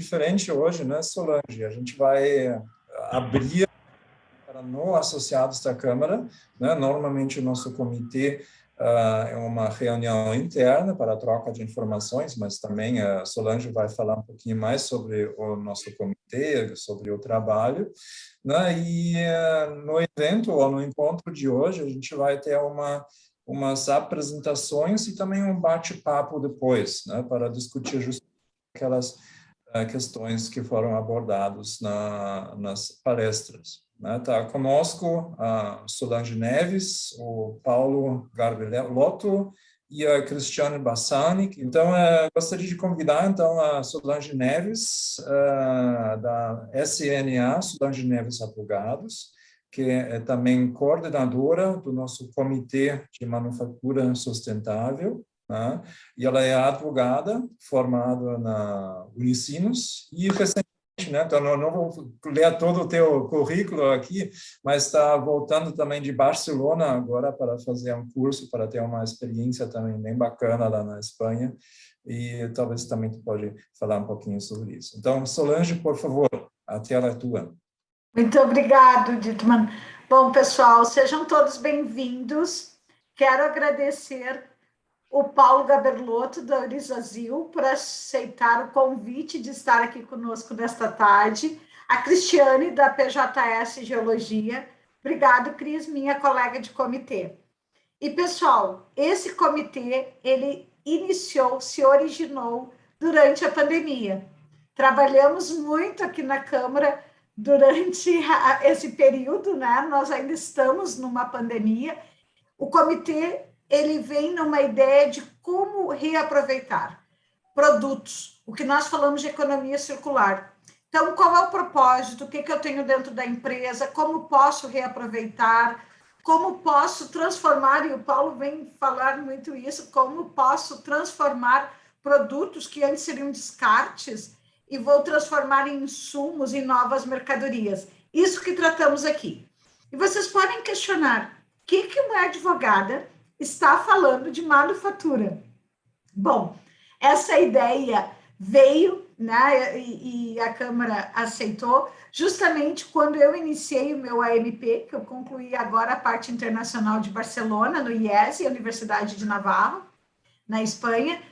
diferente hoje, né, Solange? A gente vai abrir para não associados da Câmara, né? Normalmente o nosso comitê é uma reunião interna para a troca de informações, mas também a Solange vai falar um pouquinho mais sobre o nosso comitê, sobre o trabalho, né? E no evento ou no encontro de hoje, a gente vai ter umas apresentações e também um bate-papo depois, né? Para discutir justamente aquelas questões que foram abordadas nas palestras. Está conosco a Solange Neves, o Paulo Garbelotto e a Cristiane Bassani. Então, gostaria de convidar então a Solange Neves, da SNA, Solange Neves Advogados, que é também coordenadora do nosso Comitê de Manufatura Sustentável, né? E ela é advogada, formada na Unicinos, e recentemente, né, então não vou ler todo o teu currículo aqui, mas está voltando também de Barcelona agora para fazer um curso, para ter uma experiência também bem bacana lá na Espanha, e talvez também tu pode falar um pouquinho sobre isso. Então, Solange, por favor, a tela é tua. Muito obrigado, Dittmann. Bom, pessoal, sejam todos bem-vindos. Quero agradecer o Paulo Gaberlotto, da Eurizazil, por aceitar o convite de estar aqui conosco nesta tarde. A Cristiane, da PJS Geologia. Obrigado, Cris, minha colega de comitê. E, pessoal, esse comitê, ele se originou durante a pandemia. Trabalhamos muito aqui na Câmara durante esse período, né? Nós ainda estamos numa pandemia. O comitê, ele vem numa ideia de como reaproveitar produtos, o que nós falamos de economia circular. Então, qual é o propósito? O que eu tenho dentro da empresa? Como posso reaproveitar? Como posso transformar, e o Paulo vem falar muito isso, como posso transformar produtos que antes seriam descartes e vou transformar em insumos, em novas mercadorias. Isso que tratamos aqui. E vocês podem questionar, o que uma advogada está falando de manufatura? Bom, essa ideia veio, né, e a Câmara aceitou, justamente quando eu iniciei o meu AMP, que eu concluí agora a parte internacional de Barcelona, no IES, Universidade de Navarra, na Espanha,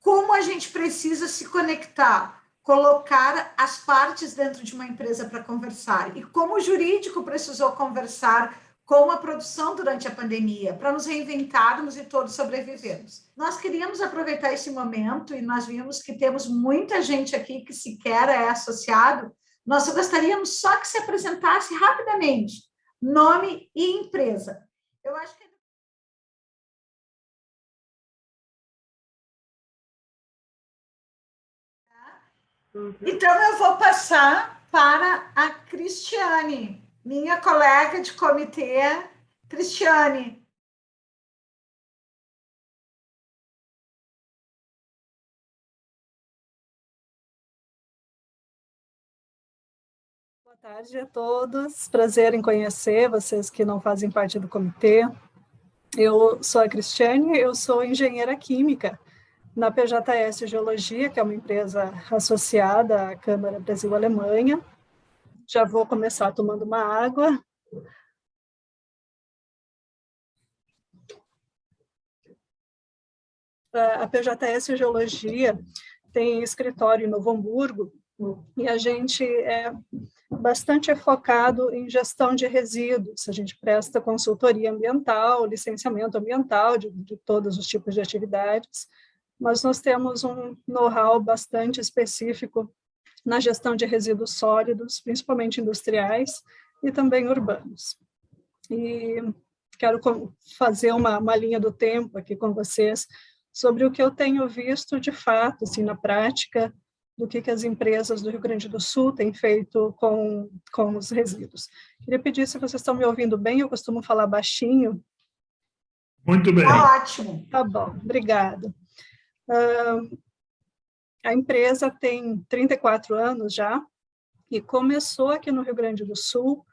como a gente precisa se conectar, colocar as partes dentro de uma empresa para conversar, e como o jurídico precisou conversar com a produção durante a pandemia, para nos reinventarmos e todos sobrevivermos. Nós queríamos aproveitar esse momento, e nós vimos que temos muita gente aqui que sequer é associado. Nós gostaríamos só que se apresentasse rapidamente, nome e empresa. Eu acho que então, eu vou passar para a Cristiane, minha colega de comitê. Cristiane. Boa tarde a todos, prazer em conhecer vocês que não fazem parte do comitê. Eu sou a Cristiane, eu sou engenheira química na PJS Geologia, que é uma empresa associada à Câmara Brasil-Alemanha. Já vou começar tomando uma água. A PJS Geologia tem escritório em Novo Hamburgo, e a gente é bastante focado em gestão de resíduos. A gente presta consultoria ambiental, licenciamento ambiental de todos os tipos de atividades, mas nós temos um know-how bastante específico na gestão de resíduos sólidos, principalmente industriais e também urbanos. E quero fazer uma linha do tempo aqui com vocês sobre o que eu tenho visto de fato, assim, na prática, do que as empresas do Rio Grande do Sul têm feito com os resíduos. Queria pedir se vocês estão me ouvindo bem, eu costumo falar baixinho. Muito bem. Ótimo. Tá bom, obrigada. A empresa tem 34 anos já, e começou aqui no Rio Grande do Sul,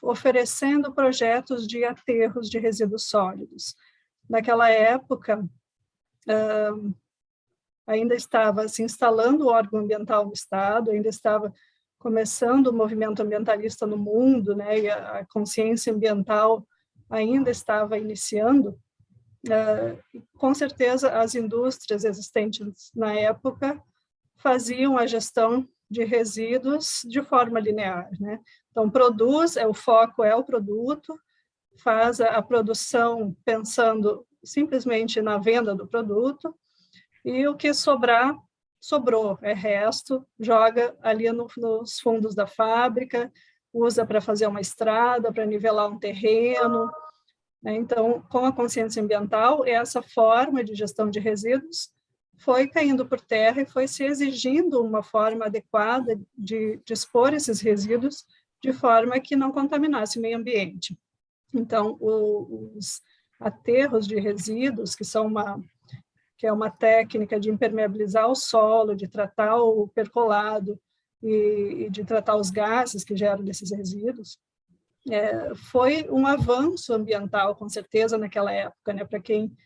oferecendo projetos de aterros de resíduos sólidos. Naquela época, ainda estava se instalando o órgão ambiental no Estado, ainda estava começando o movimento ambientalista no mundo, né, e a consciência ambiental ainda estava iniciando, com certeza as indústrias existentes na época faziam a gestão de resíduos de forma linear, né? Então, produz, o foco é o produto, faz a produção pensando simplesmente na venda do produto, e o que sobrar, sobrou, é resto, joga ali nos fundos da fábrica, usa para fazer uma estrada, para nivelar um terreno, né? Então, com a consciência ambiental, essa forma de gestão de resíduos foi caindo por terra e foi se exigindo uma forma adequada de dispor esses resíduos de forma que não contaminasse o meio ambiente. Então, os aterros de resíduos, que é uma técnica de impermeabilizar o solo, de tratar o percolado e de tratar os gases que geram desses resíduos, foi um avanço ambiental, com certeza, naquela época, né, para quem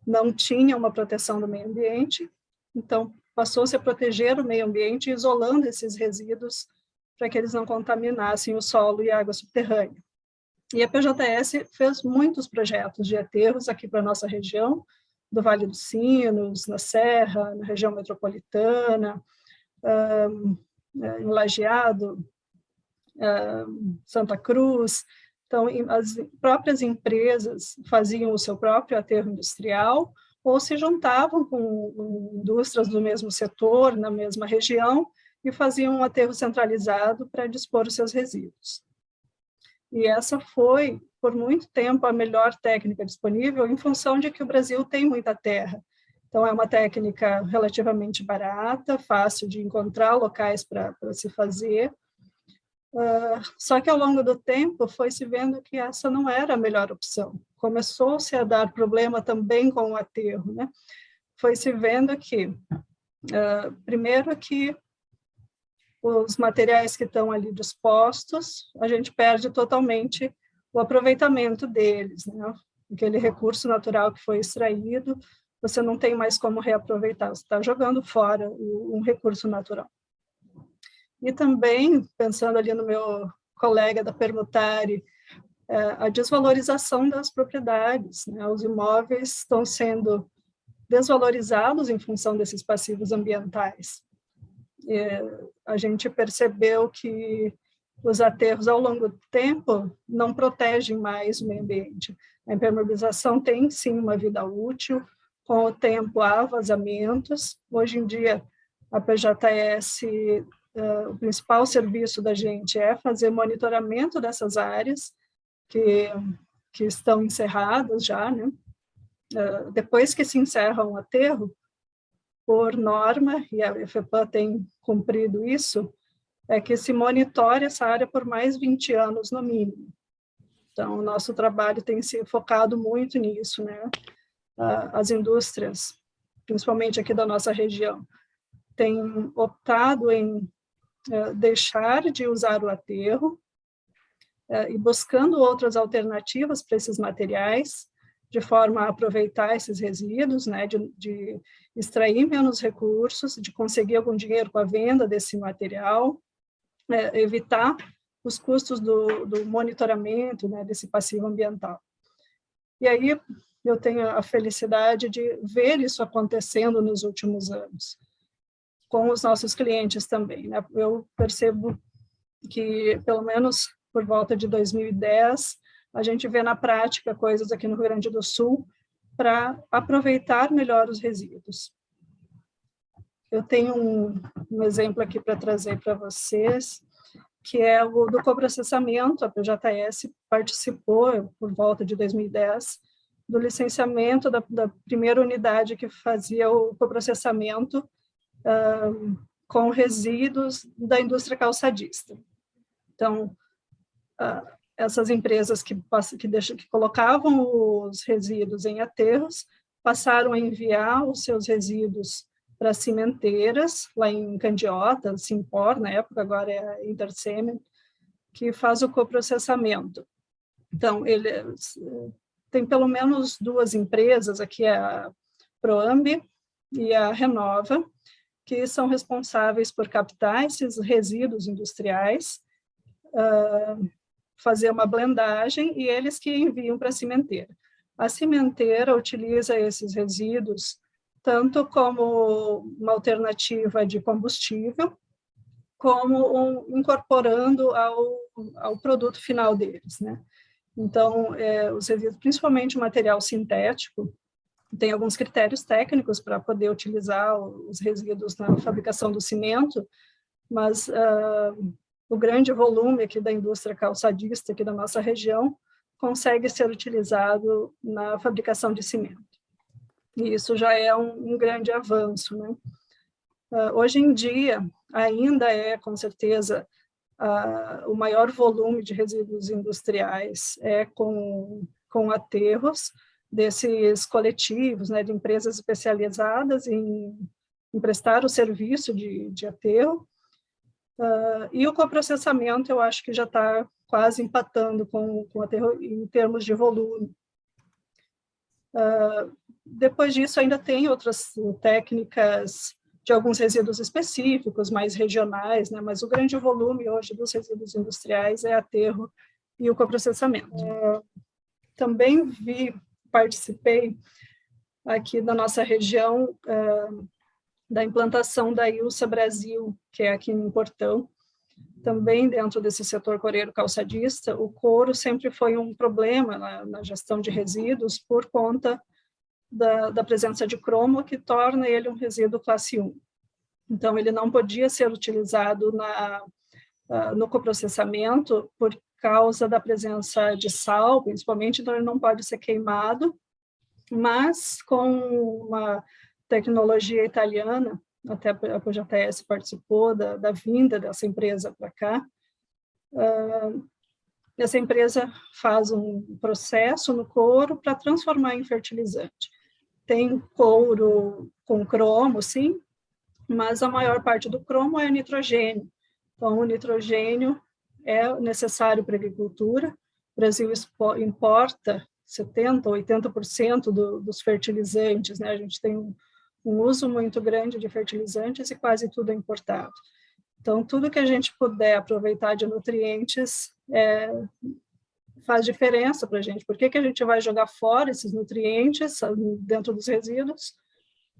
não tinha uma proteção do meio ambiente, então passou-se a proteger o meio ambiente, isolando esses resíduos para que eles não contaminassem o solo e a água subterrânea. E a PJS fez muitos projetos de aterros aqui para a nossa região, do Vale dos Sinos, na Serra, na região metropolitana, em Lajeado, Santa Cruz. Então, as próprias empresas faziam o seu próprio aterro industrial ou se juntavam com indústrias do mesmo setor, na mesma região, e faziam um aterro centralizado para dispor os seus resíduos. E essa foi, por muito tempo, a melhor técnica disponível, em função de que o Brasil tem muita terra. Então, é uma técnica relativamente barata, fácil de encontrar locais para se fazer. Só que, ao longo do tempo, foi se vendo que essa não era a melhor opção. Começou-se a dar problema também com o aterro, né? Foi se vendo que, primeiro, que os materiais que estão ali dispostos, a gente perde totalmente o aproveitamento deles, né? Aquele recurso natural que foi extraído, você não tem mais como reaproveitar, você está jogando fora um recurso natural. E também, pensando ali no meu colega da Permutare, a desvalorização das propriedades, né? Os imóveis estão sendo desvalorizados em função desses passivos ambientais. A gente percebeu que os aterros, ao longo do tempo, não protegem mais o meio ambiente. A impermeabilização tem, sim, uma vida útil, com o tempo há vazamentos. Hoje em dia, a PJS, o principal serviço da gente é fazer monitoramento dessas áreas que estão encerradas já, né? Depois que se encerra um aterro, por norma, e a FEPAM tem cumprido isso, é que se monitore essa área por mais 20 anos, no mínimo. Então, o nosso trabalho tem se focado muito nisso, né? As indústrias, principalmente aqui da nossa região, têm optado em deixar de usar o aterro e buscando outras alternativas para esses materiais, de forma a aproveitar esses resíduos, né, de extrair menos recursos, de conseguir algum dinheiro com a venda desse material, evitar os custos do monitoramento, né, desse passivo ambiental. E aí eu tenho a felicidade de ver isso acontecendo nos últimos anos, com os nossos clientes também, né? Eu percebo que, pelo menos por volta de 2010, a gente vê na prática coisas aqui no Rio Grande do Sul para aproveitar melhor os resíduos. Eu tenho um exemplo aqui para trazer para vocês, que é o do coprocessamento. A PJS participou, por volta de 2010, do licenciamento da primeira unidade que fazia o coprocessamento com resíduos da indústria calçadista. Então, essas empresas que colocavam os resíduos em aterros passaram a enviar os seus resíduos para cimenteiras, lá em Candiota, Simpor, na época, agora é a Intercement, que faz o coprocessamento. Então, tem pelo menos duas empresas, aqui é a Proambi, e a Renova, que são responsáveis por captar esses resíduos industriais, fazer uma blendagem e eles que enviam para a cimenteira. A cimenteira utiliza esses resíduos tanto como uma alternativa de combustível, como incorporando ao produto final deles, né? Então, os resíduos, principalmente o material sintético, tem alguns critérios técnicos para poder utilizar os resíduos na fabricação do cimento, mas o grande volume aqui da indústria calçadista aqui da nossa região consegue ser utilizado na fabricação de cimento. E isso já é um grande avanço, né? Hoje em dia, ainda com certeza, o maior volume de resíduos industriais com aterros desses coletivos, né, de empresas especializadas em prestar o serviço de aterro, e o coprocessamento eu acho que já está quase empatando com o aterro em termos de volume. Depois disso, ainda tem outras técnicas de alguns resíduos específicos, mais regionais, né? Mas o grande volume hoje dos resíduos industriais é aterro e o coprocessamento. Também participei aqui da nossa região da implantação da Ilsa Brasil, que é aqui em Portão, também dentro desse setor coreiro calçadista. O couro sempre foi um problema na gestão de resíduos por conta da presença de cromo, que torna ele um resíduo classe 1. Então, ele não podia ser utilizado no coprocessamento por causa da presença de sal, principalmente, então ele não pode ser queimado, mas com uma tecnologia italiana, até a PJS participou da vinda dessa empresa para cá, essa empresa faz um processo no couro para transformar em fertilizante. Tem couro com cromo, sim, mas a maior parte do cromo é nitrogênio. Então, o nitrogênio é necessário para a agricultura. O Brasil importa 70%, 80% dos fertilizantes, né? A gente tem um uso muito grande de fertilizantes e quase tudo é importado. Então, tudo que a gente puder aproveitar de nutrientes faz diferença para a gente. Por que a gente vai jogar fora esses nutrientes dentro dos resíduos?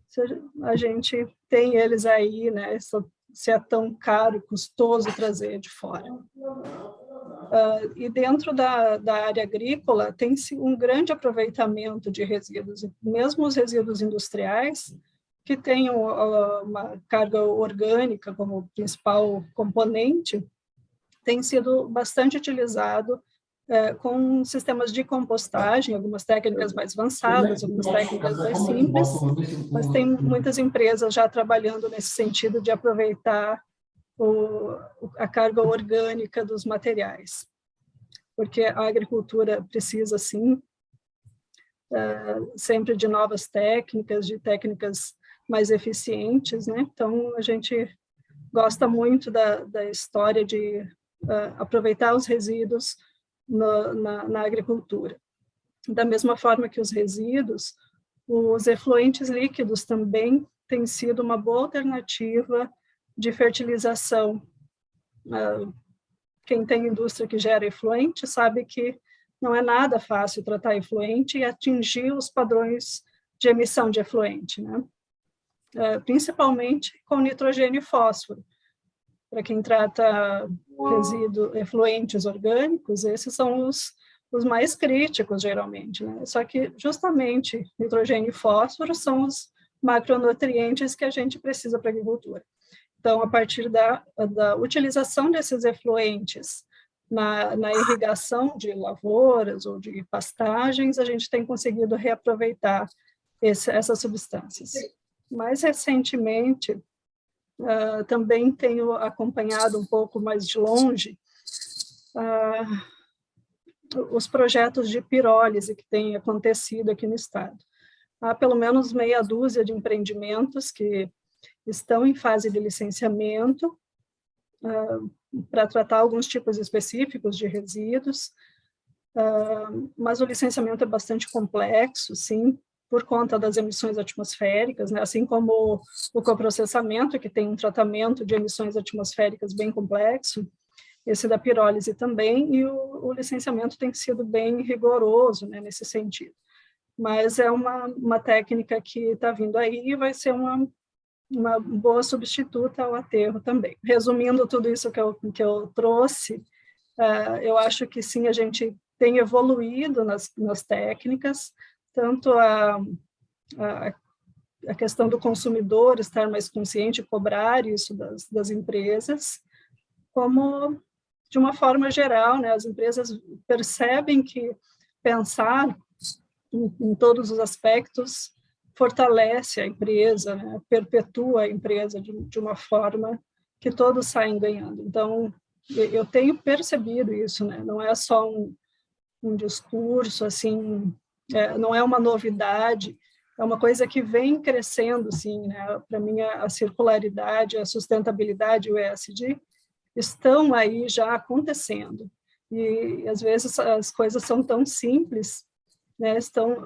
Se a gente tem eles aí, né? Se é tão caro e custoso trazer de fora. E dentro da área agrícola, tem-se um grande aproveitamento de resíduos, mesmo os resíduos industriais, que têm uma carga orgânica como principal componente, tem sido bastante utilizado com sistemas de compostagem, algumas técnicas mais avançadas, algumas técnicas mais simples, mas tem muitas empresas já trabalhando nesse sentido de aproveitar a carga orgânica dos materiais, porque a agricultura precisa, sim, sempre de novas técnicas, de técnicas mais eficientes, né? Então, a gente gosta muito da história de aproveitar os resíduos na agricultura. Da mesma forma que os resíduos, os efluentes líquidos também têm sido uma boa alternativa de fertilização. Quem tem indústria que gera efluente sabe que não é nada fácil tratar efluente e atingir os padrões de emissão de efluente, né? Principalmente com nitrogênio e fósforo. Para quem trata efluentes orgânicos, esses são os mais críticos, geralmente, né? Só que, justamente, nitrogênio e fósforo são os macronutrientes que a gente precisa para a agricultura. Então, a partir da utilização desses efluentes na irrigação de lavouras ou de pastagens, a gente tem conseguido reaproveitar essas substâncias. Mais recentemente, também tenho acompanhado um pouco mais de longe os projetos de pirólise que têm acontecido aqui no estado. Há pelo menos meia dúzia de empreendimentos que estão em fase de licenciamento para tratar alguns tipos específicos de resíduos, mas o licenciamento é bastante complexo, sim, por conta das emissões atmosféricas, né? Assim como o coprocessamento, que tem um tratamento de emissões atmosféricas bem complexo, esse da pirólise também, e o licenciamento tem sido bem rigoroso, né, nesse sentido. Mas é uma técnica que está vindo aí e vai ser uma boa substituta ao aterro também. Resumindo tudo isso que eu trouxe, eu acho que sim, a gente tem evoluído nas técnicas, tanto a questão do consumidor estar mais consciente, cobrar isso das empresas, como, de uma forma geral, né, as empresas percebem que pensar em todos os aspectos fortalece a empresa, né, perpetua a empresa de uma forma que todos saem ganhando. Então, eu tenho percebido isso, né, não é só um discurso, assim, não é uma novidade, é uma coisa que vem crescendo, sim, né? Para mim, a circularidade, a sustentabilidade e o ESG estão aí já acontecendo. E, às vezes, as coisas são tão simples, né?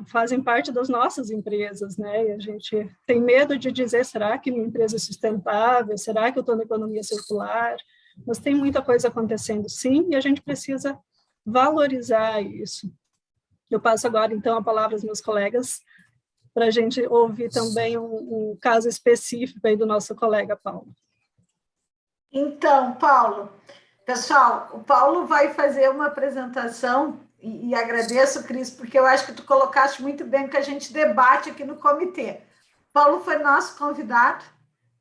Fazem parte das nossas empresas, né? E a gente tem medo de dizer, será que minha empresa é sustentável? Será que eu estou na economia circular? Mas tem muita coisa acontecendo, sim, e a gente precisa valorizar isso. Eu passo agora, então, a palavra aos meus colegas, para a gente ouvir também um caso específico aí do nosso colega Paulo. Então, Paulo, pessoal, o Paulo vai fazer uma apresentação, e agradeço, Cris, porque eu acho que tu colocaste muito bem o que a gente debate aqui no comitê. Paulo foi nosso convidado,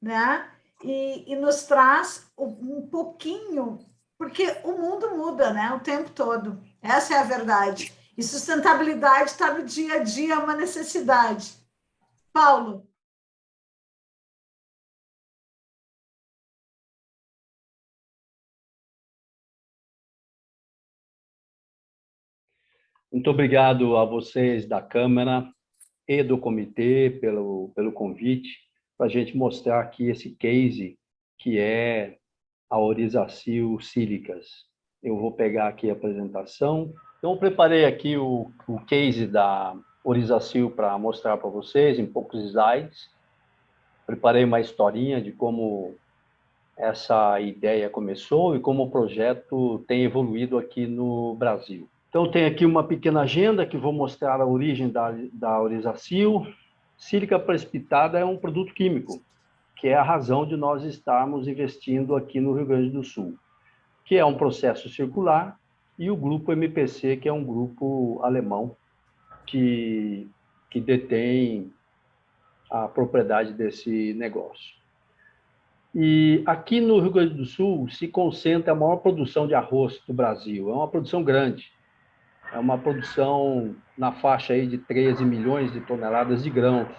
né? E nos traz um pouquinho, porque o mundo muda, né? O tempo todo. Essa é a verdade. E sustentabilidade está no dia a dia, é uma necessidade. Paulo. Muito obrigado a vocês da Câmara e do Comitê pelo convite, para a gente mostrar aqui esse case que é a Orizacil Sílicas. Eu vou pegar aqui a apresentação. Então, eu preparei aqui o case da Orizacil para mostrar para vocês em poucos slides. Preparei uma historinha de como essa ideia começou e como o projeto tem evoluído aqui no Brasil. Então, tem aqui uma pequena agenda que vou mostrar a origem da Orizacil. Sílica precipitada é um produto químico, que é a razão de nós estarmos investindo aqui no Rio Grande do Sul, que é um processo circular, e o grupo MPC, que é um grupo alemão que detém a propriedade desse negócio. E aqui no Rio Grande do Sul se concentra a maior produção de arroz do Brasil. É uma produção grande. É uma produção na faixa aí de 13 milhões de toneladas de grãos.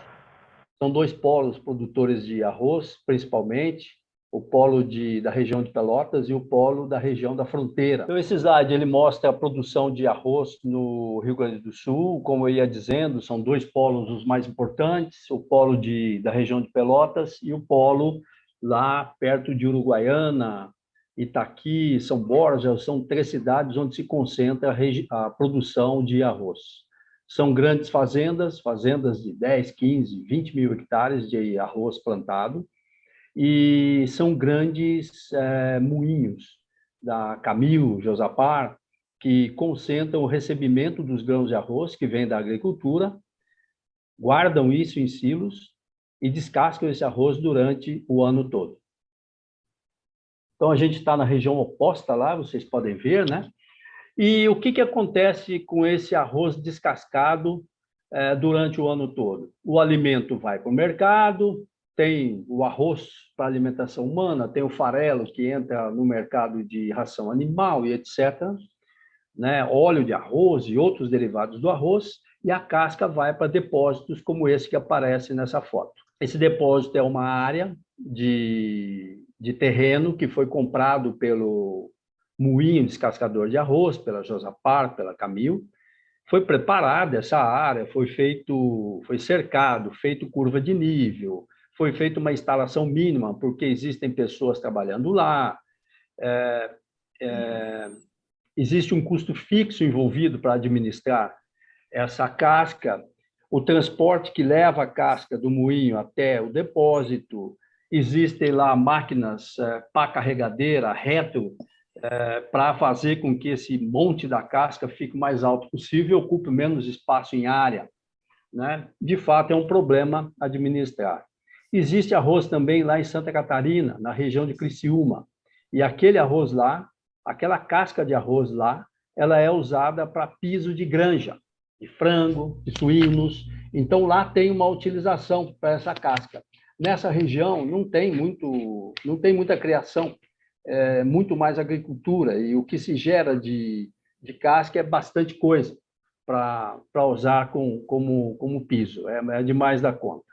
São dois polos produtores de arroz, principalmente, o polo da região de Pelotas e o polo da região da fronteira. Então, esse slide ele mostra a produção de arroz no Rio Grande do Sul. Como eu ia dizendo, são dois polos os mais importantes, o polo da região de Pelotas e o polo lá perto de Uruguaiana, Itaqui, São Borja. São 3 cidades onde se concentra a produção de arroz. São grandes fazendas de 10, 15, 20 mil hectares de arroz plantado, e são grandes moinhos da Camil, Josapar, que concentram o recebimento dos grãos de arroz que vem da agricultura, guardam isso em silos e descascam esse arroz durante o ano todo. Então, a gente está na região oposta lá, vocês podem ver, né? E o que acontece com esse arroz descascado durante o ano todo? O alimento vai para o mercado, tem o arroz para alimentação humana, tem o farelo que entra no mercado de ração animal e etc., né? Óleo de arroz e outros derivados do arroz, e a casca vai para depósitos como esse que aparece nessa foto. Esse depósito é uma área de terreno que foi comprado pelo moinho descascador de arroz, pela Josapar, pela Camil. Foi preparada essa área, foi cercado, feito curva de nível, foi feita uma instalação mínima, porque existem pessoas trabalhando lá, existe um custo fixo envolvido para administrar essa casca. o transporte que leva a casca do moinho até o depósito, existem lá máquinas pá carregadeira, reto, para fazer com que esse monte da casca fique o mais alto possível e ocupe menos espaço em área, né? De fato, é um problema administrar. Existe arroz também lá em Santa Catarina, na região de Criciúma, e aquele arroz lá, aquela casca de arroz lá, ela é usada para piso de granja, de frango, de suínos. Então, lá tem uma utilização para essa casca. Nessa região, não tem muita criação, muito mais agricultura, e o que se gera de casca é bastante coisa para usar como piso, é demais da conta.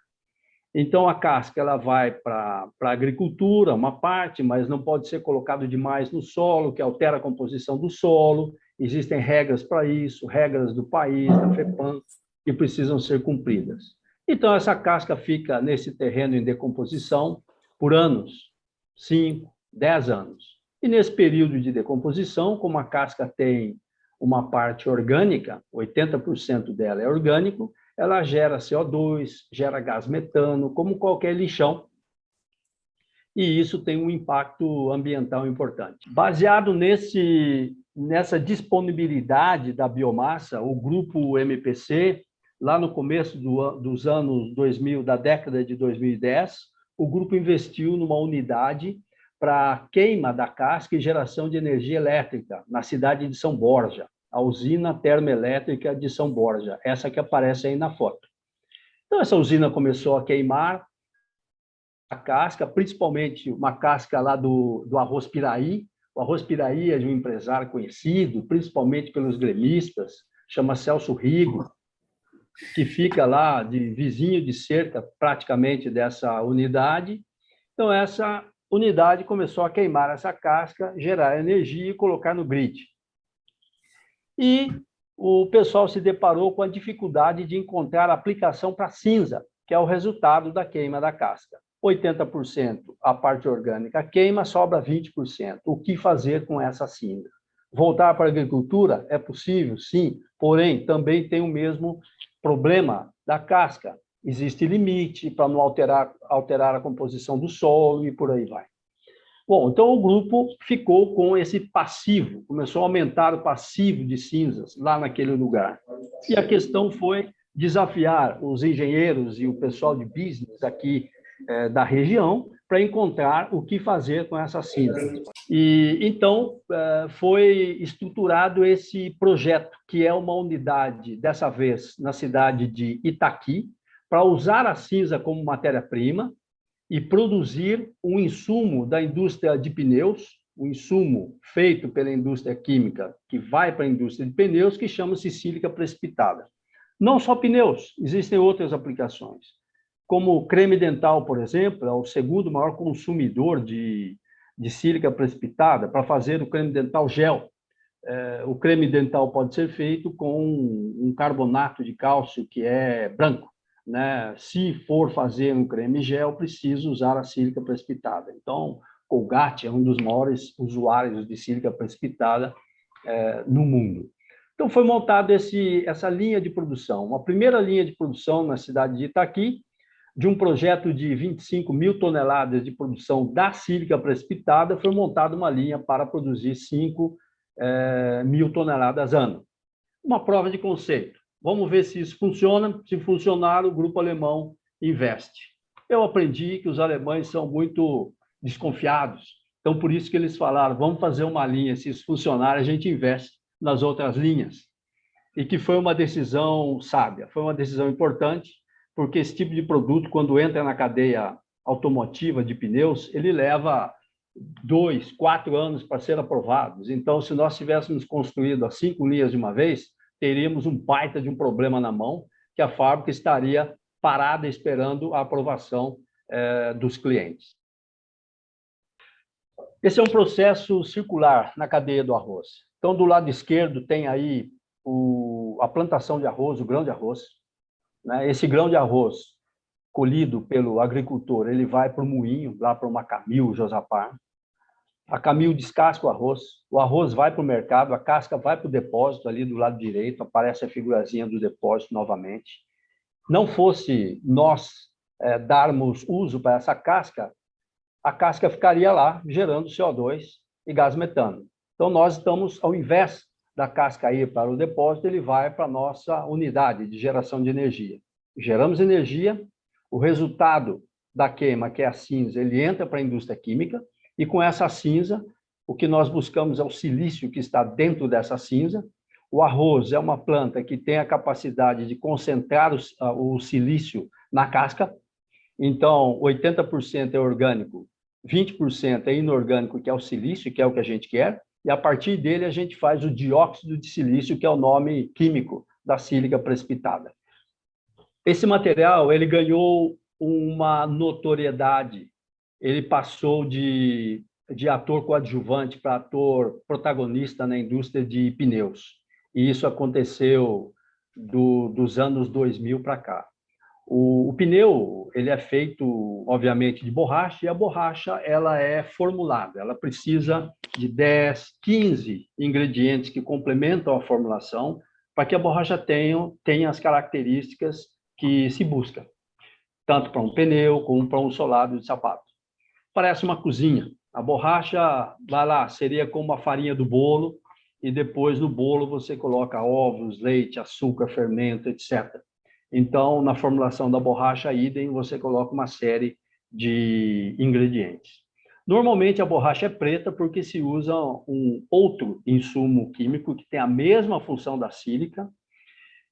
Então, a casca ela vai para a agricultura, uma parte, mas não pode ser colocado demais no solo, que altera a composição do solo. Existem regras para isso, regras do país, da FEPAM, que precisam ser cumpridas. Então, essa casca fica nesse terreno em decomposição por anos, 5, 10 anos. E nesse período de decomposição, como a casca tem uma parte orgânica, 80% dela é orgânico, ela gera CO2, gera gás metano, como qualquer lixão, e isso tem um impacto ambiental importante. Baseado nessa disponibilidade da biomassa, o grupo MPC, lá no começo dos anos 2000, da década de 2010, o grupo investiu numa unidade para queima da casca e geração de energia elétrica na cidade de São Borja, a usina termoelétrica de São Borja, essa que aparece aí na foto. Então, essa usina começou a queimar a casca, principalmente uma casca lá do arroz piraí. O arroz piraí é de um empresário conhecido, principalmente pelos gremistas, chama Celso Rigo, que fica lá de vizinho de cerca, praticamente, dessa unidade. Então, essa unidade começou a queimar essa casca, gerar energia e colocar no grid. E o pessoal se deparou com a dificuldade de encontrar aplicação para cinza, que é o resultado da queima da casca. 80% a parte orgânica queima, sobra 20%. O que fazer com essa cinza? Voltar para a agricultura é possível, sim, porém também tem o mesmo problema da casca. Existe limite para não alterar a composição do solo e por aí vai. Bom, então o grupo ficou com esse passivo, começou a aumentar o passivo de cinzas lá naquele lugar. E a questão foi desafiar os engenheiros e o pessoal de business aqui da região para encontrar o que fazer com essas cinzas. E então foi estruturado esse projeto, que é uma unidade, dessa vez na cidade de Itaqui, para usar a cinza como matéria-prima e produzir um insumo da indústria de pneus, um insumo feito pela indústria química que vai para a indústria de pneus, que chama-se sílica precipitada. Não só pneus, existem outras aplicações, como o creme dental, por exemplo, é o segundo maior consumidor de sílica precipitada para fazer o creme dental gel. O creme dental pode ser feito com um carbonato de cálcio que é branco, né? Se for fazer um creme gel, preciso usar a sílica precipitada. Então, Colgate é um dos maiores usuários de sílica precipitada no mundo. Então, foi montada essa linha de produção, uma primeira linha de produção na cidade de Itaqui, de um projeto de 25 mil toneladas de produção da sílica precipitada, foi montada uma linha para produzir 5 mil toneladas ano. Uma prova de conceito. Vamos ver se isso funciona. Se funcionar, o grupo alemão investe. Eu aprendi que os alemães são muito desconfiados. Então, por isso que eles falaram, vamos fazer uma linha, se isso funcionar, a gente investe nas outras linhas. E que foi uma decisão sábia, foi uma decisão importante, porque esse tipo de produto, quando entra na cadeia automotiva de pneus, ele leva 2, 4 anos para ser aprovados. Então, se nós tivéssemos construído as 5 linhas de uma vez, teríamos um baita de um problema na mão, que a fábrica estaria parada esperando a aprovação dos clientes. Esse é um processo circular na cadeia do arroz. Então, do lado esquerdo tem aí a plantação de arroz, o grão de arroz. Né? Esse grão de arroz colhido pelo agricultor, ele vai para o moinho, lá para uma Camil, Josapar. A Camil descasca o arroz vai para o mercado, a casca vai para o depósito ali do lado direito, aparece a figurazinha do depósito novamente. não fosse nós darmos uso para essa casca, a casca ficaria lá gerando CO2 e gás metano. Então, nós estamos, ao invés da casca ir para o depósito, ele vai para a nossa unidade de geração de energia. Geramos energia, o resultado da queima, que é a cinza, ele entra para a indústria química, e com essa cinza, o que nós buscamos é o silício que está dentro dessa cinza. O arroz é uma planta que tem a capacidade de concentrar o silício na casca, então 80% é orgânico, 20% é inorgânico, que é o silício, que é o que a gente quer, e a partir dele a gente faz o dióxido de silício, que é o nome químico da sílica precipitada. Esse material, ele ganhou uma notoriedade, ele passou de ator coadjuvante para ator protagonista na indústria de pneus. E isso aconteceu dos anos 2000 para cá. O pneu, ele é feito, obviamente, de borracha, e a borracha ela é formulada. Ela precisa de 10, 15 ingredientes que complementam a formulação para que a borracha tenha as características que se busca, tanto para um pneu como para um solado de sapato. Parece uma cozinha. A borracha, vai lá, seria como a farinha do bolo, e depois no bolo você coloca ovos, leite, açúcar, fermento, etc. Então, na formulação da borracha idem, você coloca uma série de ingredientes. Normalmente, a borracha é preta porque se usa um outro insumo químico que tem a mesma função da sílica,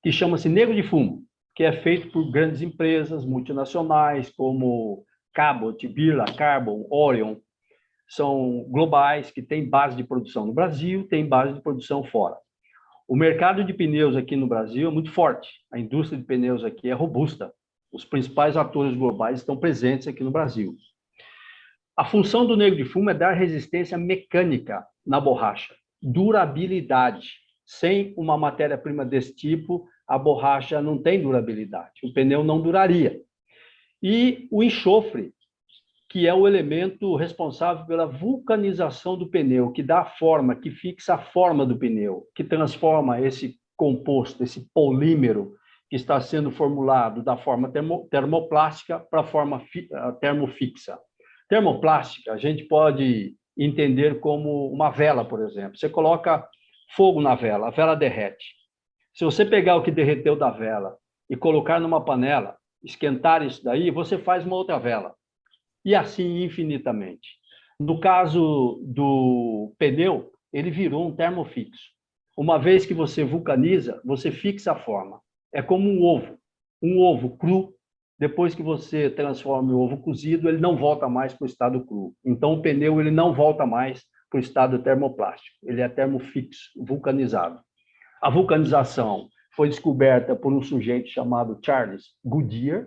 que chama-se negro de fumo, que é feito por grandes empresas multinacionais como Cabot, Birla, Carbon, Orion. São globais, que têm base de produção no Brasil, têm base de produção fora. O mercado de pneus aqui no Brasil é muito forte. A indústria de pneus aqui é robusta. Os principais atores globais estão presentes aqui no Brasil. A função do negro de fumo é dar resistência mecânica na borracha, durabilidade. Sem uma matéria-prima desse tipo, a borracha não tem durabilidade. O pneu não duraria. E o enxofre, que é o elemento responsável pela vulcanização do pneu, que dá a forma, que fixa a forma do pneu, que transforma esse composto, esse polímero que está sendo formulado da forma termoplástica para a forma termofixa. Termoplástica, a gente pode entender como uma vela, por exemplo. Você coloca fogo na vela, a vela derrete. Se você pegar o que derreteu da vela e colocar numa panela, esquentar isso daí, você faz uma outra vela. E assim infinitamente. No caso do pneu, ele virou um termofixo. Uma vez que você vulcaniza, você fixa a forma. É como um ovo. Um ovo cru, depois que você transforma o ovo cozido, ele não volta mais para o estado cru. Então, o pneu ele não volta mais para o estado termoplástico. Ele é termofixo, vulcanizado. A vulcanização foi descoberta por um sujeito chamado Charles Goodyear,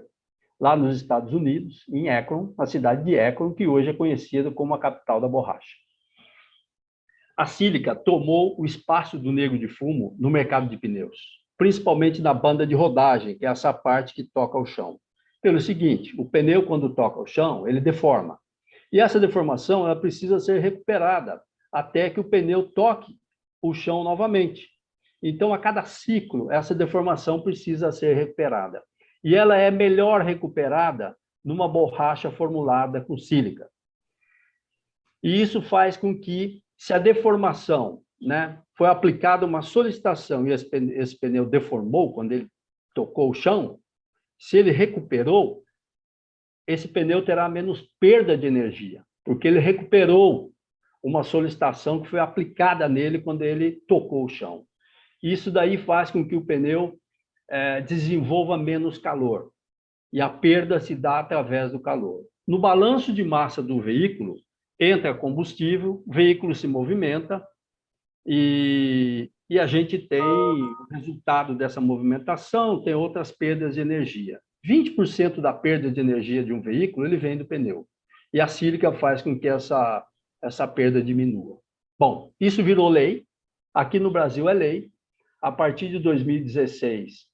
lá nos Estados Unidos, em Akron, na cidade de Akron, que hoje é conhecida como a capital da borracha. A sílica tomou o espaço do negro de fumo no mercado de pneus, principalmente na banda de rodagem, que é essa parte que toca o chão. Pelo seguinte, o pneu, quando toca o chão, ele deforma. E essa deformação ela precisa ser recuperada até que o pneu toque o chão novamente. Então, a cada ciclo, essa deformação precisa ser recuperada. E ela é melhor recuperada numa borracha formulada com sílica. E isso faz com que, se a deformação, foi aplicada uma solicitação e esse pneu deformou quando ele tocou o chão, se ele recuperou, esse pneu terá menos perda de energia, porque ele recuperou uma solicitação que foi aplicada nele quando ele tocou o chão. Isso daí faz com que o pneu desenvolva menos calor, e a perda se dá através do calor. No balanço de massa do veículo, entra combustível, o veículo se movimenta, e a gente tem o resultado dessa movimentação, tem outras perdas de energia. 20% da perda de energia de um veículo, ele vem do pneu, e a sílica faz com que essa perda diminua. Bom, isso virou lei, aqui no Brasil é lei. A partir de 2016,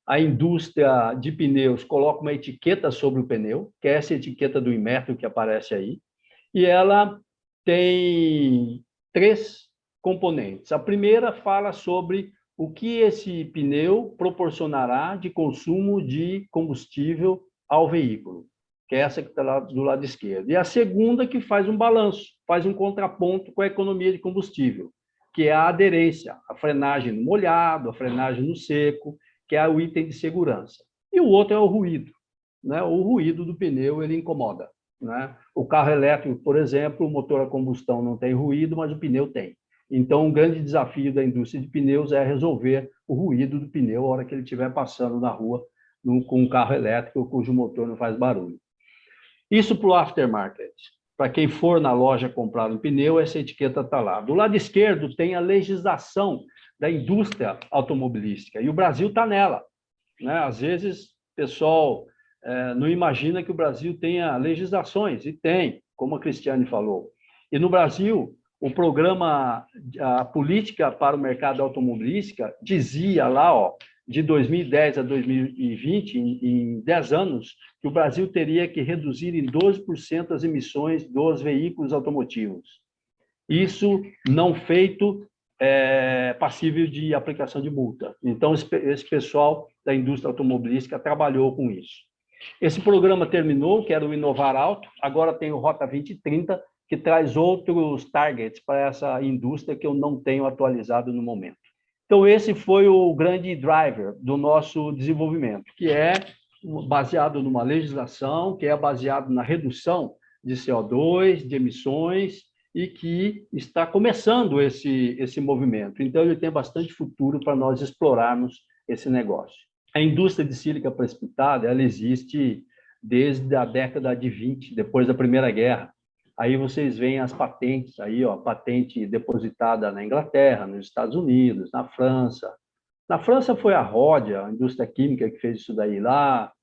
a indústria de pneus coloca uma etiqueta sobre o pneu, que é essa etiqueta do Inmetro que aparece aí, e ela tem 3 componentes. A primeira fala sobre o que esse pneu proporcionará de consumo de combustível ao veículo, que é essa que está lá do lado esquerdo. E a segunda que faz um balanço, faz um contraponto com a economia de combustível, que é a aderência, a frenagem no molhado, a frenagem no seco, que é o item de segurança. E o outro é o ruído, né? O ruído do pneu, ele incomoda, né? O carro elétrico, por exemplo, o motor a combustão não tem ruído, mas o pneu tem. Então, um grande desafio da indústria de pneus é resolver o ruído do pneu na hora que ele estiver passando na rua com um carro elétrico cujo motor não faz barulho. Isso para o aftermarket. Para quem for na loja comprar um pneu, essa etiqueta está lá. Do lado esquerdo tem a legislação da indústria automobilística, e o Brasil está nela, né? Às vezes, o pessoal não imagina que o Brasil tenha legislações, e tem, como a Cristiane falou. E no Brasil, o programa, a política para o mercado automobilística dizia lá, ó, de 2010 a 2020, em 10 anos, que o Brasil teria que reduzir em 12% as emissões dos veículos automotivos. Isso não feito é passível de aplicação de multa. Então, esse pessoal da indústria automobilística trabalhou com isso. Esse programa terminou, que era o Inovar Alto, agora tem o Rota 2030, que traz outros targets para essa indústria que eu não tenho atualizado no momento. Então, esse foi o grande driver do nosso desenvolvimento, que é baseado numa legislação, que é baseado na redução de CO2, de emissões, e que está começando esse movimento. Então, ele tem bastante futuro para nós explorarmos esse negócio. A indústria de sílica precipitada, ela existe desde a década de 20, depois da Primeira Guerra. Aí vocês veem as patentes, aí, ó, patente depositada na Inglaterra, nos Estados Unidos, na França. Na França foi a Rhodia, a indústria química, que fez isso daí lá.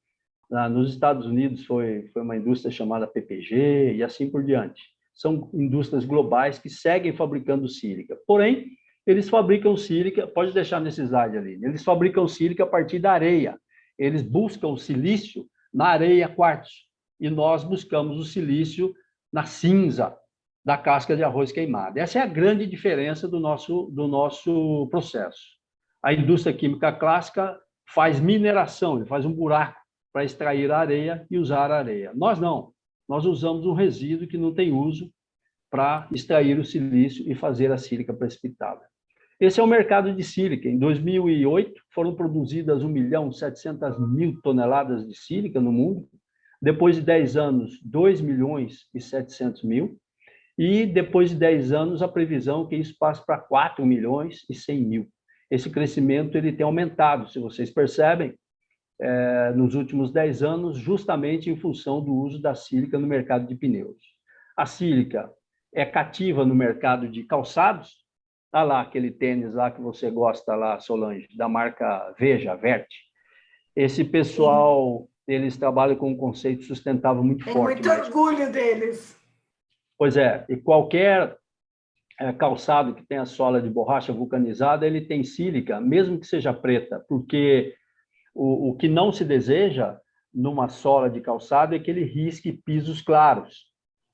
Nos Estados Unidos foi uma indústria chamada PPG, e assim por diante. São indústrias globais que seguem fabricando sílica. Porém, eles fabricam sílica, pode deixar nesse slide ali, eles fabricam sílica a partir da areia. Eles buscam o silício na areia quartzo, e nós buscamos o silício na cinza da casca de arroz queimada. Essa é a grande diferença do nosso processo. A indústria química clássica faz mineração, ele faz um buraco para extrair a areia e usar a areia. Nós não. Nós usamos um resíduo que não tem uso para extrair o silício e fazer a sílica precipitada. Esse é o mercado de sílica. Em 2008, foram produzidas 1.700.000 toneladas de sílica no mundo. Depois de 10 anos, 2.700.000. E depois de 10 anos, a previsão é que isso passe para 4.100.000. Esse crescimento ele tem aumentado, se vocês percebem, nos últimos 10 anos, justamente em função do uso da sílica no mercado de pneus. A sílica é cativa no mercado de calçados. Tá lá aquele tênis lá que você gosta lá, Solange, da marca Veja, Vert. Esse pessoal, eles trabalham com um conceito sustentável muito forte. Tem muito orgulho deles. Pois é, e qualquer calçado que tenha sola de borracha vulcanizada, ele tem sílica, mesmo que seja preta, porque o que não se deseja numa sola de calçado é que ele risque pisos claros.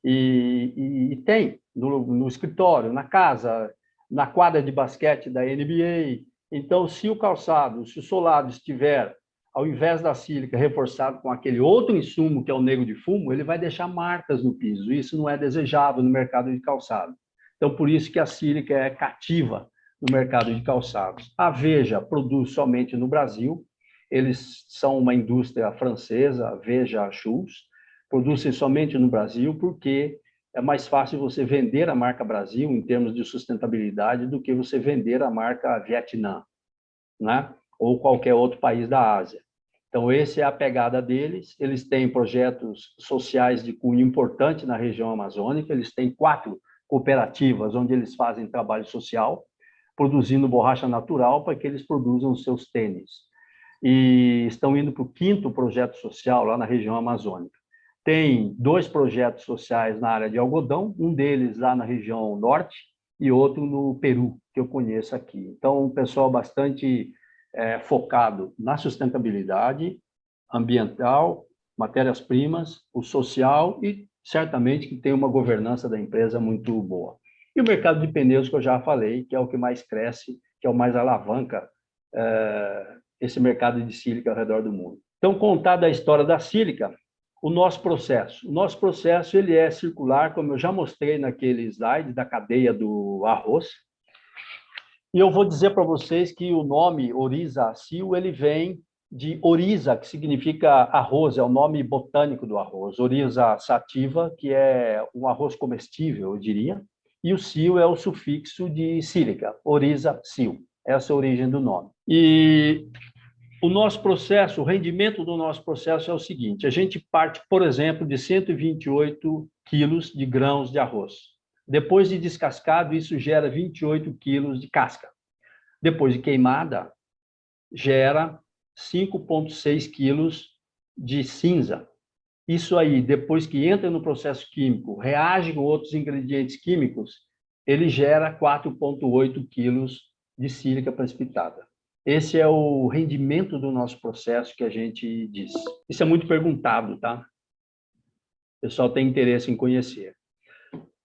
E tem no escritório, na casa, na quadra de basquete da NBA. Então, se o calçado, se o solado estiver, ao invés da sílica, reforçado com aquele outro insumo, que é o negro de fumo, ele vai deixar marcas no piso. Isso não é desejável no mercado de calçado. Então, por isso que a sílica é cativa no mercado de calçados. A Veja produz somente no Brasil. Eles são uma indústria francesa, a Veja Shoes, produzem somente no Brasil porque é mais fácil você vender a marca Brasil em termos de sustentabilidade do que você vender a marca Vietnã, né? Ou qualquer outro país da Ásia. Então, essa é a pegada deles. Eles têm projetos sociais de cunho importante na região amazônica. Eles têm 4 cooperativas onde eles fazem trabalho social, produzindo borracha natural para que eles produzam os seus tênis. E estão indo para o 5º projeto social lá na região amazônica. Tem 2 projetos sociais na área de algodão, um deles lá na região norte e outro no Peru, que eu conheço aqui. Então, um pessoal bastante focado na sustentabilidade ambiental, matérias-primas, o social e, certamente, que tem uma governança da empresa muito boa. E o mercado de pneus, que eu já falei, que é o que mais cresce que é o mais alavanca esse mercado de sílica ao redor do mundo. Então, contada a história da sílica, o nosso processo ele é circular, como eu já mostrei naquele slide da cadeia do arroz. E eu vou dizer para vocês que o nome Oryza-Sil, ele vem de Oryza, que significa arroz, é o nome botânico do arroz. Oryza sativa, que é um arroz comestível, eu diria. E o sil é o sufixo de sílica, Oryza-Sil. Essa é a origem do nome. E o nosso processo, o rendimento do nosso processo é o seguinte: a gente parte, por exemplo, de 128 quilos de grãos de arroz. Depois de descascado, isso gera 28 quilos de casca. Depois de queimada, gera 5,6 quilos de cinza. Isso aí, depois que entra no processo químico, reage com outros ingredientes químicos, ele gera 4,8 quilos de sílica precipitada. Esse é o rendimento do nosso processo que a gente diz. Isso é muito perguntado, tá? O pessoal tem interesse em conhecer.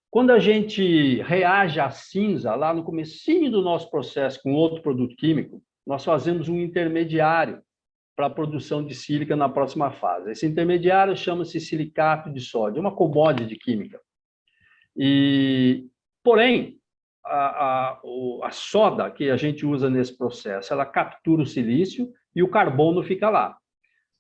Quando a gente reage à cinza, lá no comecinho do nosso processo com outro produto químico, nós fazemos um intermediário para a produção de sílica na próxima fase. Esse intermediário chama-se silicato de sódio, é uma commodity química. Porém, a soda que a gente usa nesse processo, ela captura o silício e o carbono fica lá.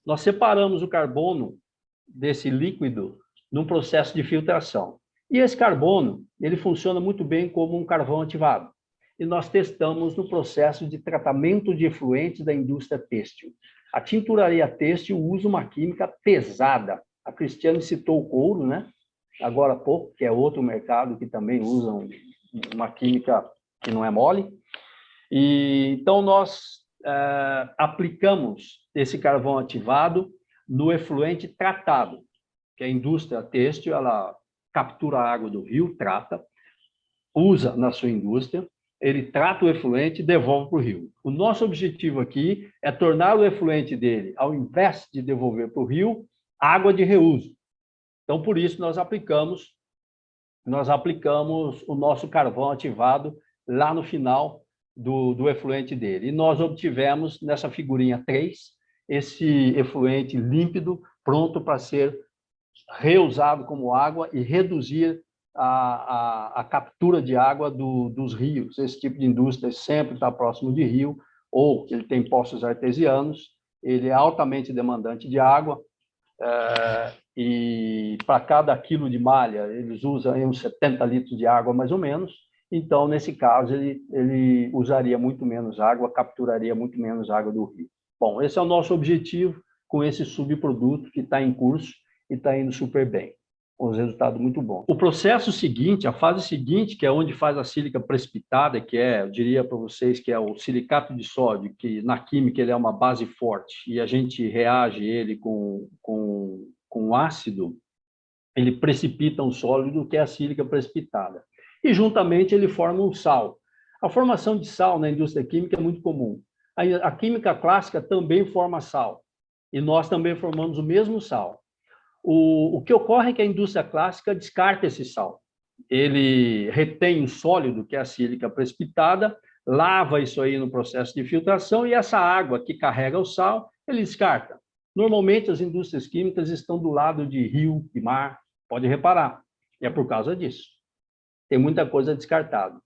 Nós separamos o carbono desse líquido num processo de filtração. E esse carbono, ele funciona muito bem como um carvão ativado. E nós testamos no processo de tratamento de efluentes da indústria têxtil. A tinturaria têxtil usa uma química pesada. A Cristiane citou o couro, né? Agora há pouco, que é outro mercado que também usa uma química que não é mole. Então, nós aplicamos esse carvão ativado no efluente tratado, que a indústria têxtil, ela captura a água do rio, trata, usa na sua indústria, ele trata o efluente e devolve para o rio. O nosso objetivo aqui é tornar o efluente dele, ao invés de devolver para o rio, água de reuso. Então, por isso, nós aplicamos o nosso carvão ativado lá no final do efluente dele. E nós obtivemos, nessa figurinha 3, esse efluente límpido, pronto para ser reusado como água e reduzir a captura de água dos rios. Esse tipo de indústria sempre está próximo de rio, ou ele tem poços artesianos, ele é altamente demandante de água, e para cada quilo de malha, eles usam uns 70 litros de água, mais ou menos. Então, nesse caso, ele usaria muito menos água, capturaria muito menos água do rio. Bom, esse é o nosso objetivo com esse subproduto que está em curso e está indo super bem, com os resultados muito bons. O processo seguinte, a fase seguinte, que é onde faz a sílica precipitada, que eu diria para vocês que é o silicato de sódio, que na química ele é uma base forte, e a gente reage ele com ácido, ele precipita um sólido, que é a sílica precipitada. E juntamente ele forma um sal. A formação de sal na indústria química é muito comum. A química clássica também forma sal, e nós também formamos o mesmo sal. O que ocorre é que a indústria clássica descarta esse sal. Ele retém um sólido, que é a sílica precipitada, lava isso aí no processo de filtração, e essa água que carrega o sal, ele descarta. Normalmente, as indústrias químicas estão do lado de rio, de mar, pode reparar, e é por causa disso. Tem muita coisa descartada.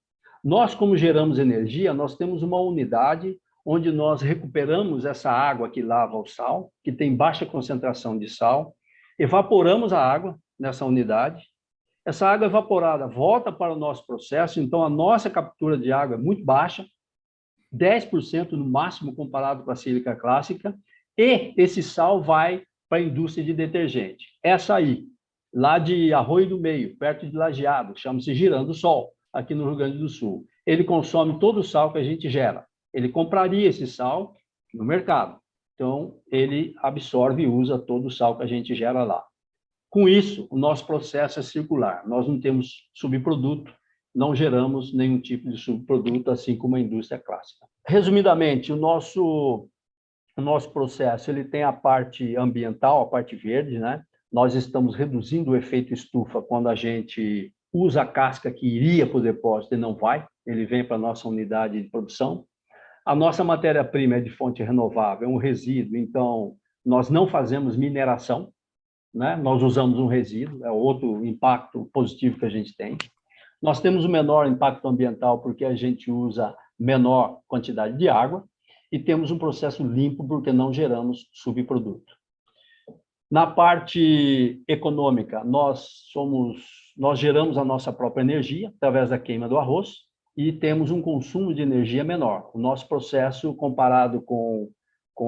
Nós, como geramos energia, nós temos uma unidade onde nós recuperamos essa água que lava o sal, que tem baixa concentração de sal, evaporamos a água nessa unidade, essa água evaporada volta para o nosso processo, então a nossa captura de água é muito baixa, 10% no máximo comparado com a sílica clássica, e esse sal vai para a indústria de detergente. Essa aí, lá de Arroio do Meio, perto de Lajeado, chama-se Girando Sol, aqui no Rio Grande do Sul. Ele consome todo o sal que a gente gera. Ele compraria esse sal no mercado. Então, ele absorve e usa todo o sal que a gente gera lá. Com isso, o nosso processo é circular. Nós não temos subproduto, não geramos nenhum tipo de subproduto, assim como a indústria clássica. Resumidamente, o nosso processo ele tem a parte ambiental, a parte verde, né? Nós estamos reduzindo o efeito estufa quando a gente usa a casca que iria para o depósito e não vai, ele vem para a nossa unidade de produção. A nossa matéria-prima é de fonte renovável, é um resíduo, então nós não fazemos mineração, né? Nós usamos um resíduo, é outro impacto positivo que a gente tem. Nós temos o menor impacto ambiental porque a gente usa menor quantidade de água e temos um processo limpo porque não geramos subproduto. Na parte econômica, nós geramos a nossa própria energia através da queima do arroz e temos um consumo de energia menor. O nosso processo, comparado com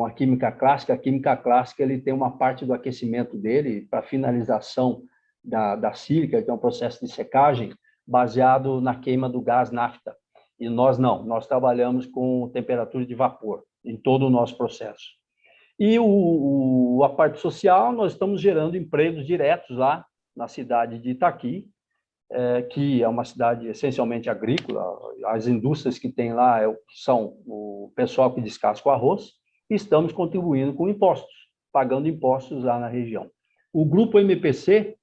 a química clássica ele tem uma parte do aquecimento dele para finalização da sílica, que é um processo de secagem, baseado na queima do gás nafta. E nós não, nós trabalhamos com temperatura de vapor em todo o nosso processo. E a parte social, nós estamos gerando empregos diretos lá na cidade de Itaqui, que é uma cidade essencialmente agrícola. As indústrias que tem lá são o pessoal que descasca o arroz, e estamos contribuindo com impostos, pagando impostos lá na região. O Grupo MPC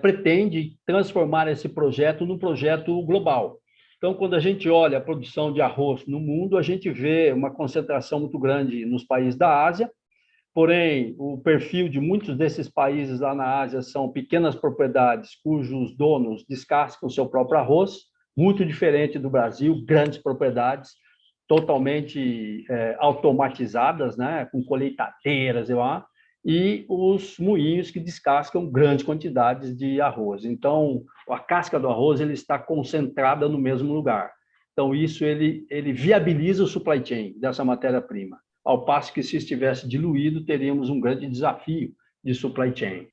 pretende transformar esse projeto num projeto global. Então, quando a gente olha a produção de arroz no mundo, a gente vê uma concentração muito grande nos países da Ásia, porém, o perfil de muitos desses países lá na Ásia são pequenas propriedades cujos donos descascam o seu próprio arroz, muito diferente do Brasil, grandes propriedades, totalmente automatizadas, né, com colheitadeiras e os moinhos que descascam grandes quantidades de arroz. Então, a casca do arroz ele está concentrada no mesmo lugar. Então, isso ele viabiliza o supply chain dessa matéria-prima, ao passo que, se estivesse diluído, teríamos um grande desafio de supply chain.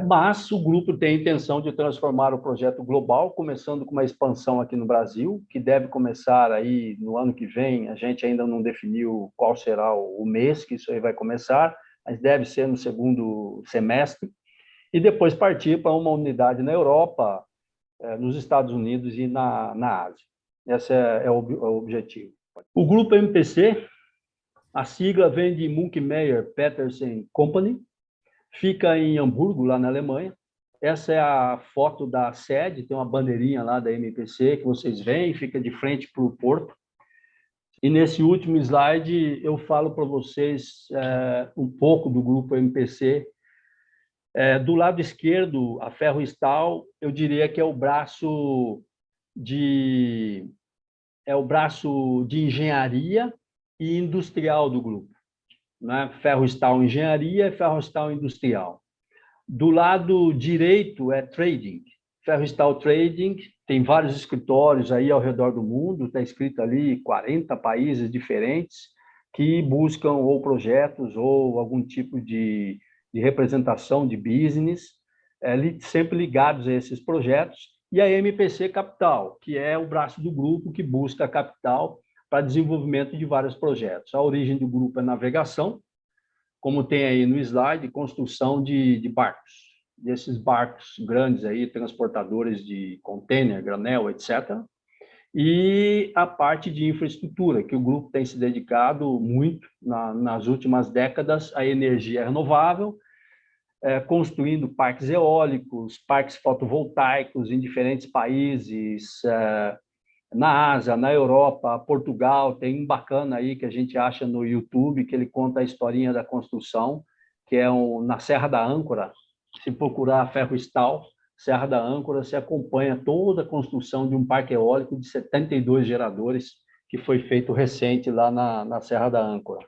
Mas o grupo tem a intenção de transformar o projeto global, começando com uma expansão aqui no Brasil, que deve começar aí no ano que vem. A gente ainda não definiu qual será o mês que isso aí vai começar, mas deve ser no segundo semestre, e depois partir para uma unidade na Europa, nos Estados Unidos e na Ásia. Esse é o objetivo. O Grupo MPC, a sigla vem de Munkemeyer Petersen Company, fica em Hamburgo, lá na Alemanha. Essa é a foto da sede, tem uma bandeirinha lá da MPC que vocês veem, fica de frente para o porto. E nesse último slide eu falo para vocês um pouco do Grupo MPC. Do lado esquerdo, a Ferrostal, eu diria que é o braço de engenharia e industrial do grupo, né? Ferrostal Engenharia e Ferrostal Industrial. Do lado direito é Trading. Ferrostal Trading tem vários escritórios aí ao redor do mundo, está escrito ali 40 países diferentes que buscam ou projetos ou algum tipo de representação de business, sempre ligados a esses projetos, e a MPC Capital, que é o braço do grupo que busca capital para desenvolvimento de vários projetos. A origem do grupo é navegação, como tem aí no slide, construção de barcos, desses barcos grandes aí, transportadores de container, granel, etc. E a parte de infraestrutura, que o grupo tem se dedicado muito nas últimas décadas à energia renovável, construindo parques eólicos, parques fotovoltaicos em diferentes países, na Ásia, na Europa, Portugal. Tem um bacana aí que a gente acha no YouTube, que ele conta a historinha da construção, que é na Serra da Âncora. Se procurar a Ferrostal, Serra da Âncora, se acompanha toda a construção de um parque eólico de 72 geradores, que foi feito recente lá na Serra da Âncora.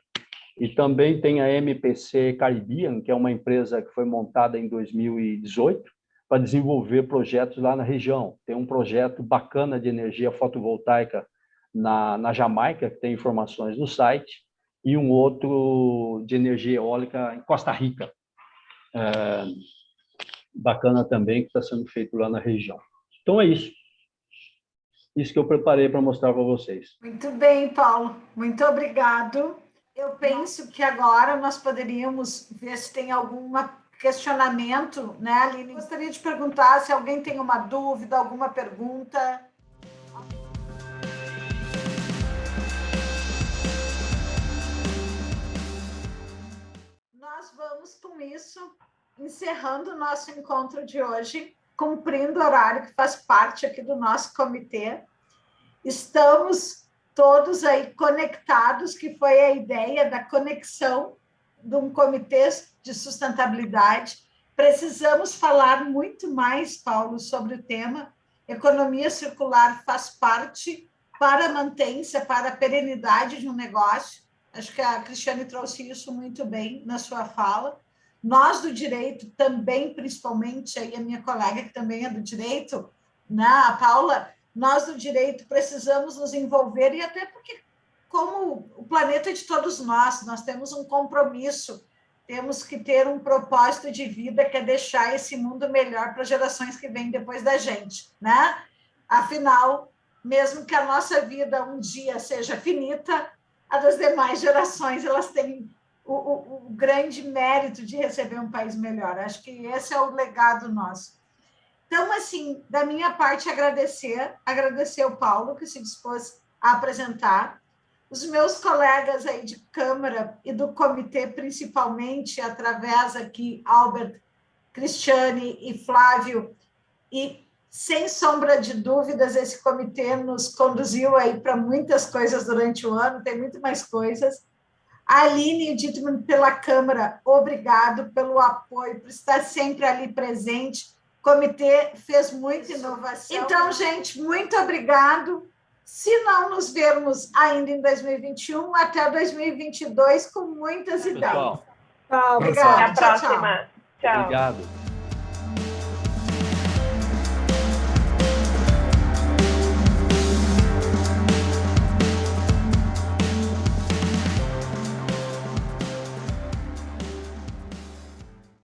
E também tem a MPC Caribbean, que é uma empresa que foi montada em 2018 para desenvolver projetos lá na região. Tem um projeto bacana de energia fotovoltaica na Jamaica, que tem informações no site, e um outro de energia eólica em Costa Rica. Bacana também, que está sendo feito lá na região. Então, é isso. Isso que eu preparei para mostrar para vocês. Muito bem, Paulo. Muito obrigado. Eu penso que agora nós poderíamos ver se tem algum questionamento, né, Aline? Gostaria de perguntar se alguém tem uma dúvida, alguma pergunta. Nós vamos, com isso, encerrando o nosso encontro de hoje, cumprindo o horário que faz parte aqui do nosso comitê. Estamos todos aí conectados, que foi a ideia da conexão de um comitê de sustentabilidade. Precisamos falar muito mais, Paulo, sobre o tema. Economia circular faz parte para a mantença, para a perenidade de um negócio. Acho que a Cristiane trouxe isso muito bem na sua fala. Nós do direito também, principalmente, aí a minha colega que também é do direito, né, a Paula, nós do direito precisamos nos envolver, e até porque, como o planeta é de todos nós temos um compromisso, temos que ter um propósito de vida, que é deixar esse mundo melhor para as gerações que vêm depois da gente, né? Afinal, mesmo que a nossa vida um dia seja finita, a das demais gerações, elas têm o grande mérito de receber um país melhor. Acho que esse é o legado nosso. Então, assim, da minha parte, agradecer ao Paulo, que se dispôs a apresentar, os meus colegas aí de Câmara e do comitê, principalmente, através aqui, Albert, Cristiane e Flávio, e, sem sombra de dúvidas, esse comitê nos conduziu aí para muitas coisas durante o ano, tem muito mais coisas. A Aline e o Dittmann, pela Câmara, obrigado pelo apoio, por estar sempre ali presente. O comitê fez muita inovação. Então, gente, muito obrigado. Se não nos vermos ainda em 2021, até 2022, com muitas ideias. Tchau, Obrigada. Até a próxima. Tchau. Obrigado.